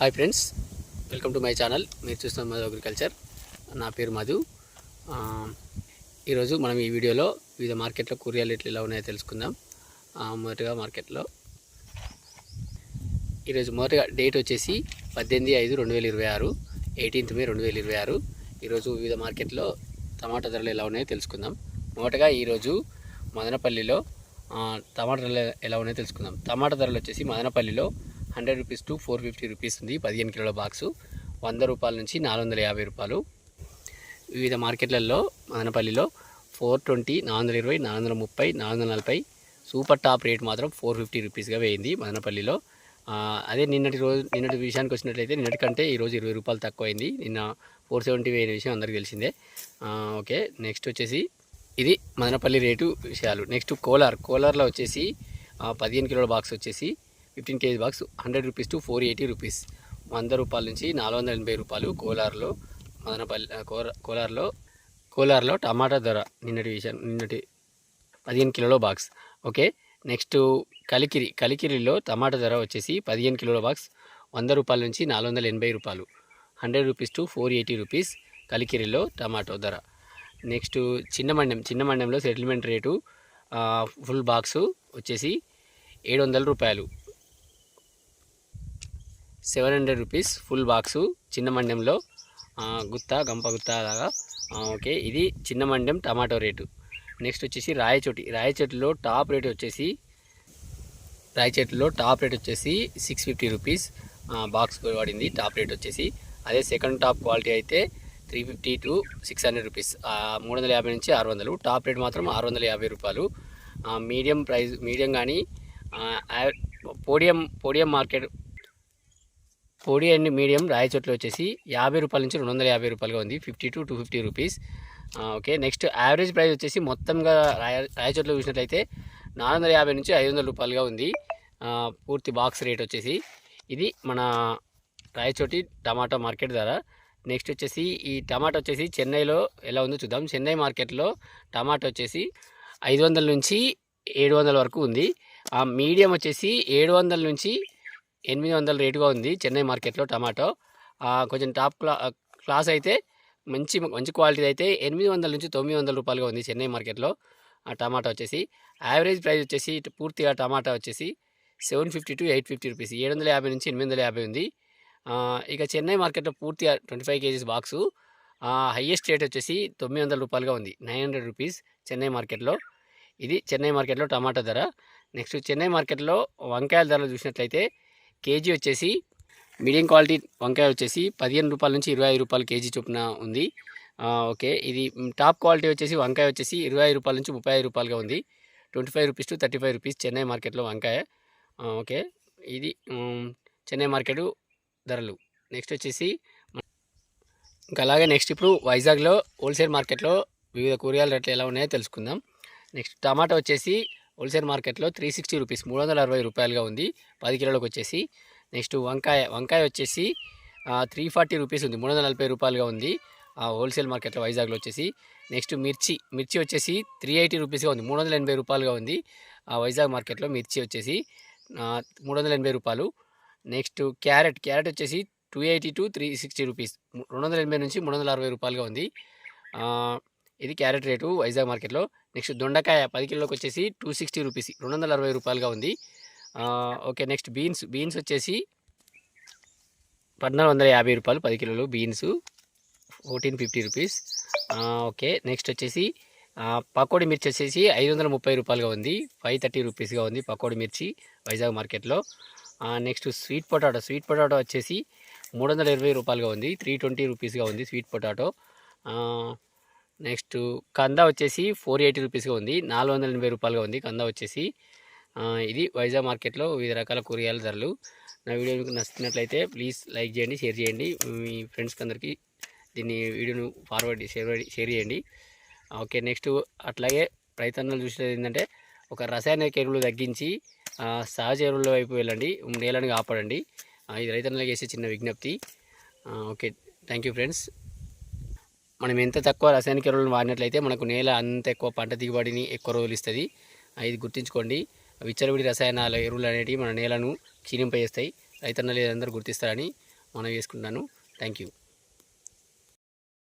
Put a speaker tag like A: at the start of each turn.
A: Hi friends, welcome to my channel. మీరు చూస్తున్న Madhu agriculture. నా పేరు మధు. ఈరోజు మనం ఈ వీడియోలో వివిధ మార్కెట్లో కూరగాయల రేట్లు ఎలా ఉన్నాయో తెలుసుకుందాం. మొదటిగా మార్కెట్లో ఈరోజు మొదటిగా డేట్ వచ్చేసి 18/5/2026, 18th May 2026. ఈరోజు వివిధ మార్కెట్లో టమాటా ధరలు ఎలా ఉన్నాయో తెలుసుకుందాం. మొదటగా ఈరోజు మదనపల్లిలో టమాటా ధరలు ఎలా ఉన్నాయో తెలుసుకుందాం. టమాటా ధరలు వచ్చేసి మదనపల్లిలో 100 రూపీస్ టు 450 రూపీస్ ఉంది. 15 కిలోల బాక్సు 100 రూపాయల నుంచి 450 రూపాయలు. వివిధ మార్కెట్లలో మదనపల్లిలో 420, 420, 430, 440 సూపర్ టాప్ రేట్ మాత్రం 450 రూపీస్గా వేయింది మదనపల్లిలో. అదే నిన్నటి విషయానికి వచ్చినట్లయితే నిన్నటి కంటే ఈరోజు 20 రూపాయలు తక్కువ అయింది. నిన్న 470 వేయిన విషయం అందరికీ తెలిసిందే. ఓకే, నెక్స్ట్ వచ్చేసి ఇది మదనపల్లి రేటు విషయాలు. నెక్స్ట్ కోలార్లో వచ్చేసి 15 కిలోల బాక్స్ వచ్చేసి 15 kg box 100 rupees to 480 rupees, 100 రూపాయల నుంచి 480 రూపాయలు. కోలార్లో టమాటా ధర నిన్నటి 15 కిలోల బాక్స్. ఓకే, నెక్స్ట్ కలికిరిలో టమాటా ధర వచ్చేసి 15 కిలోల బాక్స్ 100 రూపాయల నుంచి 480 రూపాయలు, 100 రూపీస్ టు 480 రూపీస్ కలికిరిలో టమాటో ధర. నెక్స్ట్ చిన్నమండెంలో సెటిల్మెంట్ రేటు ఫుల్ బాక్సు వచ్చేసి 700 రూపాయలు, 700 రూపీస్ ఫుల్ బాక్సు చిన్నమండెంలో. గంప గుత్త లాగా. ఓకే, ఇది చిన్నమండెం టమాటో రేటు. నెక్స్ట్ వచ్చేసి రాయచోటిలో టాప్ రేట్ వచ్చేసి 650 రూపీస్ బాక్స్ పడింది టాప్ రేట్ వచ్చేసి. అదే సెకండ్ టాప్ క్వాలిటీ అయితే 350 to 600 రూపీస్, 350 నుంచి 600. టాప్ రేట్ మాత్రం 650 రూపాయలు. మీడియం కానీ పోడియం మార్కెట్ పొడి అండ్ మీడియం రాయచోట్లో వచ్చేసి 50 రూపాయల నుంచి 250 రూపాయలుగా ఉంది, 50 to 250 rupees. Okay, next average price వచ్చేసి మొత్తంగా రాయచోట్లో చూసినట్లయితే 450 నుంచి 500 రూపాయలుగా ఉంది పూర్తి బాక్స్ రేట్ వచ్చేసి. ఇది మన రాయచోటి టమాటా మార్కెట్ ధర. నెక్స్ట్ వచ్చేసి ఈ టమాటా వచ్చేసి చెన్నైలో ఎలా ఉందో చూద్దాం. చెన్నై మార్కెట్లో టమాటా వచ్చేసి 500 నుంచి 700 వరకు ఉంది. మీడియం వచ్చేసి 700 నుంచి 800 రేటుగా ఉంది చెన్నై మార్కెట్లో టమాటో. కొంచెం టాప్ క్లాస్ అయితే మంచి క్వాలిటీ అయితే 800 నుంచి 900 రూపాయలుగా ఉంది చెన్నై మార్కెట్లో టమాటా వచ్చేసి. యావరేజ్ ప్రైస్ వచ్చేసి పూర్తిగా టమాటా వచ్చేసి 750 to 850 రూపీస్, 750 నుంచి 850 ఉంది. ఇక చెన్నై మార్కెట్లో పూర్తిగా 25 kg బాక్సు హయ్యెస్ట్ రేట్ వచ్చేసి 900 రూపాయలుగా ఉంది, 900 రూపీస్ చెన్నై మార్కెట్లో. ఇది చెన్నై మార్కెట్లో టమాటా ధర. నెక్స్ట్ చెన్నై మార్కెట్లో వంకాయల ధరలు చూసినట్లయితే కేజీ వచ్చేసి మీడియం క్వాలిటీ వంకాయ వచ్చేసి 15 రూపాయల నుంచి 25 రూపాయలు కేజీ చొప్పున ఉంది. ఓకే, ఇది టాప్ క్వాలిటీ వచ్చేసి వంకాయ వచ్చేసి 25 రూపాయల నుంచి 35 రూపాయలుగా ఉంది, 25 రూపీస్ టు 35 రూపీస్ చెన్నై మార్కెట్లో వంకాయ. ఓకే, ఇది చెన్నై మార్కెట్ ధరలు. నెక్స్ట్ వచ్చేసి ఇంకా అలాగే నెక్స్ట్ ఇప్పుడు వైజాగ్లో హోల్సేల్ మార్కెట్లో వివిధ కూరగాయల రేట్లు ఎలా ఉన్నాయో తెలుసుకుందాం. నెక్స్ట్ టమాటా వచ్చేసి హోల్సేల్ మార్కెట్లో 360 రూపీస్, 360 రూపాయలుగా ఉంది 10 కిలోలకు వచ్చేసి. నెక్స్ట్ వంకాయ వచ్చేసి 340 రూపీస్ ఉంది, 340 రూపాయలుగా ఉంది హోల్సేల్ మార్కెట్లో వైజాగ్లో వచ్చేసి. నెక్స్ట్ మిర్చి వచ్చేసి 380 రూపీస్గా ఉంది, 380 రూపాయలుగా ఉంది వైజాగ్ మార్కెట్లో మిర్చి వచ్చేసి 380 రూపాయలు. నెక్స్ట్ క్యారెట్ వచ్చేసి 280 to 360 రూపీస్, 280 నుంచి 360 రూపాయలుగా ఉంది. ఇది క్యారెట్ రేటు వైజాగ్ మార్కెట్లో. నెక్స్ట్ దొండకాయ 10 కిలోలకు వచ్చేసి 260 రూపీస్, 260 రూపాయలుగా ఉంది. ఓకే, నెక్స్ట్ బీన్స్ వచ్చేసి 1450 రూపాయలు 10 కిలోలు బీన్స్, 1450 రూపీస్. ఓకే, నెక్స్ట్ వచ్చేసి పకోడీ మిర్చి వచ్చేసి 530 రూపాయలుగా ఉంది, 530 రూపీస్గా ఉంది పకోడీ మిర్చి వైజాగ్ మార్కెట్లో. నెక్స్ట్ స్వీట్ పొటాటో వచ్చేసి 320 రూపాయలుగా ఉంది, 320 రూపీస్గా ఉంది స్వీట్ పొటాటో. నెక్స్ట్ కంద వచ్చేసి 480 రూపీస్గా ఉంది, 480 రూపాయలుగా ఉంది కంద వచ్చేసి. ఇది వైజాగ్ మార్కెట్లో వివిధ రకాల కూరగాయల ధరలు. నా వీడియో మీకు నచ్చినట్లయితే ప్లీజ్ లైక్ చేయండి, షేర్ చేయండి, మీ ఫ్రెండ్స్కి అందరికీ వీడియోను షేర్ చేయండి. ఓకే, నెక్స్ట్ అట్లాగే రైతన్నలు చూసేది ఏంటంటే ఒక రసాయనిక ఎరువులు తగ్గించి సహజ ఎరువుల వైపు వెళ్ళండి, నేలను కాపాడండి. ఇది రైతన్నలకు చేసే చిన్న విజ్ఞప్తి. Okay, thank you friends. మనం ఎంత తక్కువ రసాయనిక ఎరువులను వాడినట్లయితే మనకు నేల అంత ఎక్కువ పంట దిగుబడిని ఎక్కువ రోజులు ఇస్తుంది. ఇది గుర్తుంచుకోండి. విచ్చలవిడి రసాయనాల ఎరువులు అనేటివి మన నేలను క్షీణింపజేస్తాయి. రైతన్నలు అందరూ గుర్తిస్తారని మనం వేసుకుంటాను. Thank you.